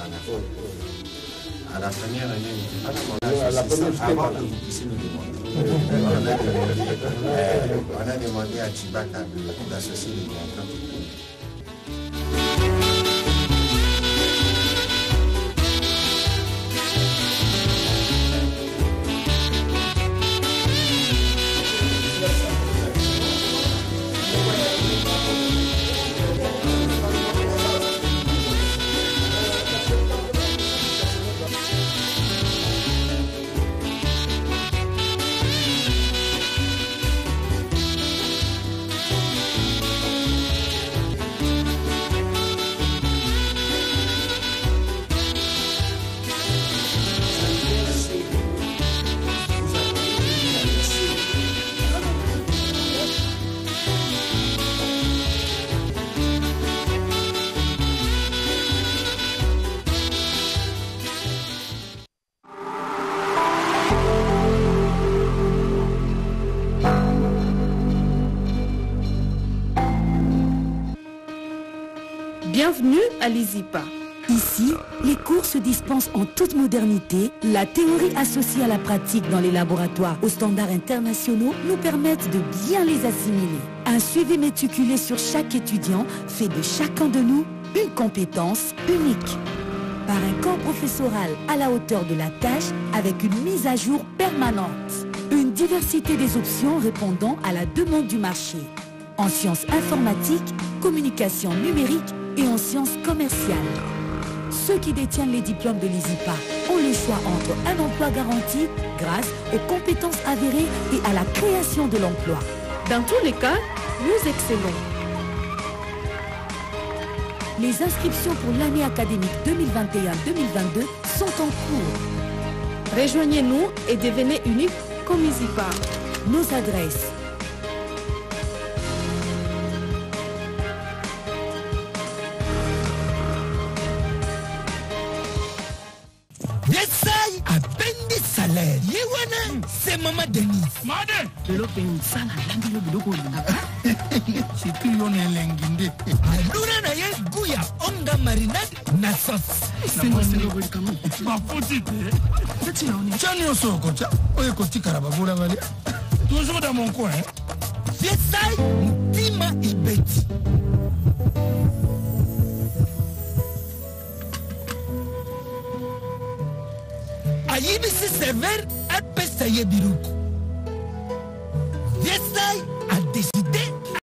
à la fin. À la première année, il n'était pas dans mon âge. La première avant que vous puissiez nous demander. On a demandé à Chibaka d'associer les contrats. Bienvenue à l'ISIPA. Ici, les cours se dispensent en toute modernité. La théorie associée à la pratique dans les laboratoires aux standards internationaux nous permettent de bien les assimiler. Un suivi méticuleux sur chaque étudiant fait de chacun de nous une compétence unique. Par un corps professoral à la hauteur de la tâche avec une mise à jour permanente. Une diversité des options répondant à la demande du marché. En sciences informatiques, communication numérique et en sciences commerciales. Ceux qui détiennent les diplômes de l'ISIPA ont le choix entre un emploi garanti grâce aux compétences avérées et à la création de l'emploi. Dans tous les cas, nous excellons. Les inscriptions pour l'année académique 2021-2022 sont en cours. Rejoignez-nous et devenez unique comme l'ISIPA. Nos adresses: Yesai apendi salaire. Yewana c'est Maman Denise. Made. Lelo pen sala landi lo biloko linga. Situ yo ne lenginde. Alura na ye guya onga marinade na sauce. C'est moi c'est le welcome. Ma petite. C'est une Chani osoko cha. Oye koti karababura vale. toujours dans mon coin. Yesai Ntima Ibeti. Ayibisi serveur apesa ye biruku.